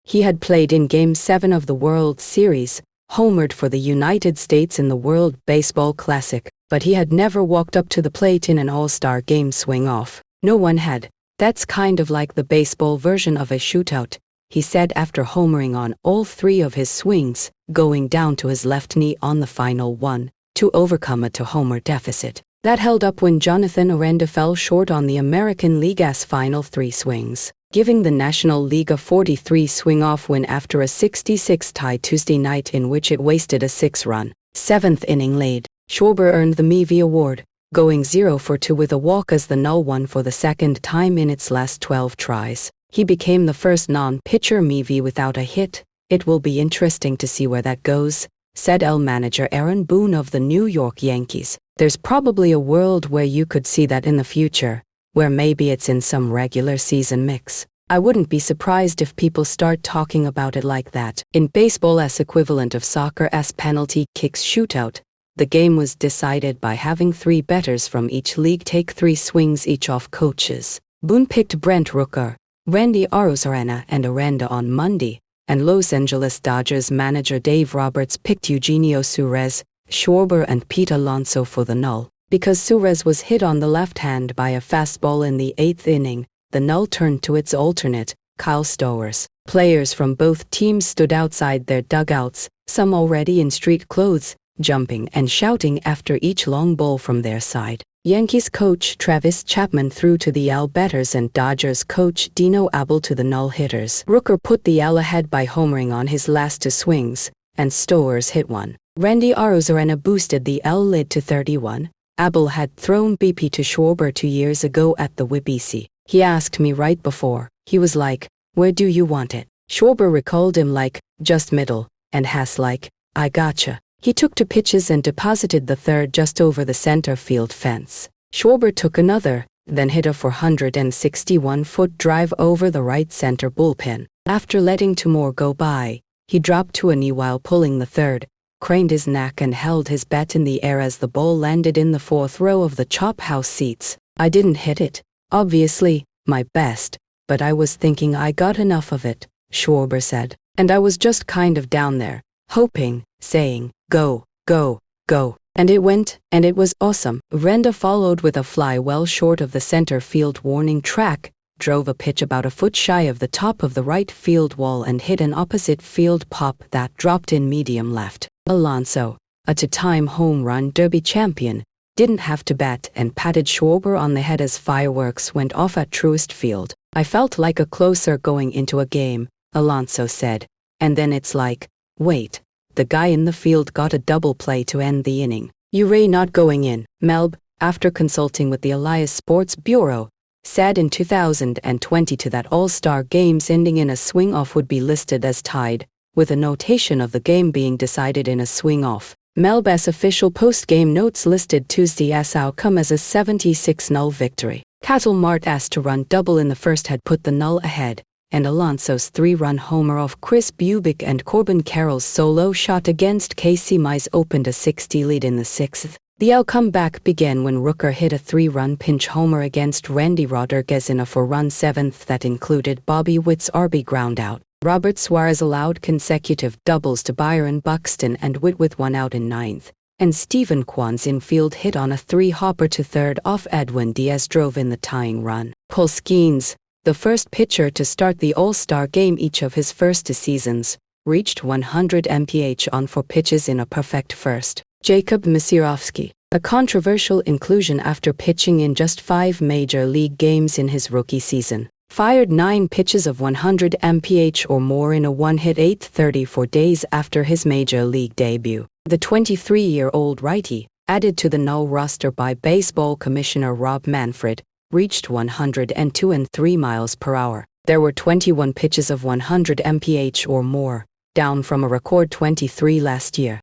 He had played in Game 7 of the World Series, homered for the United States in the World Baseball Classic, but he had never walked up to the plate in an All-Star Game swing-off. No one had. That's kind of like the baseball version of a shootout, he said after homering on all 3 of his swings, going down to his left knee on the final one, to overcome a 2-homer deficit. That held up when Jonathan Aranda fell short on the American League's final 3 swings, giving the National League a 43 swing-off win after a 66 tie Tuesday night in which it wasted a 6-run, 7th inning lead. Schwarber earned the Mevy Award, going 0 for 2 with a walk as the null won for the 2nd time in its last 12 tries. He became the first non-pitcher Mevy without a hit. It will be interesting to see where that goes, said manager Aaron Boone of the New York Yankees. There's probably a world where you could see that in the future, where maybe it's in some regular season mix. I wouldn't be surprised if people start talking about it like that. In baseball's equivalent of soccer's penalty kicks shootout, the game was decided by having 3 batters from each league take 3 swings each off coaches. Boone picked Brent Rooker, Randy Arozarena and Aranda on Monday, and Los Angeles Dodgers manager Dave Roberts picked Eugenio Suarez, Schwarber and Pete Alonso for the null. Because Suarez was hit on the left hand by a fastball in the 8th inning, the null turned to its alternate, Kyle Stowers. Players from both teams stood outside their dugouts, some already in street clothes, jumping and shouting after each long ball from their side. Yankees coach Travis Chapman threw to the batters and Dodgers coach Dino Abel to the null hitters. Rooker put the ahead by homering on his last 2 swings, and Stowers hit one. Randy Arozarena boosted the lead to 31. Abel had thrown BP to Schwarber 2 years ago at the WBC. He asked me right before. He was like, "Where do you want it?" Schwarber recalled him like, "Just middle," and Haas like, "I gotcha." He took 2 pitches and deposited the third just over the center field fence. Schwarber took another, then hit a 461-foot drive over the right center bullpen. After letting 2 more go by, he dropped to a knee while pulling the third, craned his neck and held his bat in the air as the ball landed in the 4th row of the chop house seats. "I didn't hit it, obviously, my best, but I was thinking I got enough of it," Schwarber said. "And I was just kind of down there, hoping, saying, go, go, go. And it went, and it was awesome." Aranda followed with a fly well short of the center field warning track, drove a pitch about a foot shy of the top of the right field wall and hit an opposite field pop that dropped in medium left. Alonso, a 2-time home run derby champion, didn't have to bat and patted Schwarber on the head as fireworks went off at Truist Field. "I felt like a closer going into a game," Alonso said. "And then it's like, wait, the guy in the field got a double play to end the inning. Ray not going in." Melb, after consulting with the Elias Sports Bureau, said in 2022 that All-Star games ending in a swing-off would be listed as tied, with a notation of the game being decided in a swing-off. Melb's official post-game notes listed Tuesday's outcome as a 76-0 victory. Cattle Mart's 2-run double in the first had put the null ahead, and Alonso's 3-run homer off Chris Bubic and Corbin Carroll's solo shot against Casey Mize opened a 60 lead in the 6th. The comeback began when Rooker hit a 3-run pinch homer against Randy Rodriguez in a 4-run 7th that included Bobby Witt's RB groundout. Robert Suarez allowed consecutive doubles to Byron Buxton and Witt with 1 out in 9th, and Stephen Kwan's infield hit on a 3-hopper to third off Edwin Diaz drove in the tying run. Paul Skeens, the first pitcher to start the All-Star game each of his first 2 seasons, reached 100 mph on 4 pitches in a perfect first. Jacob Misirovsky, a controversial inclusion after pitching in just 5 major league games in his rookie season, fired 9 pitches of 100 mph or more in a 1-hit 8th 34 days after his major league debut. The 23-year-old righty, added to the null roster by baseball commissioner Rob Manfred, reached 102.3 miles per hour. There were 21 pitches of 100 mph or more, down from a record 23 last year.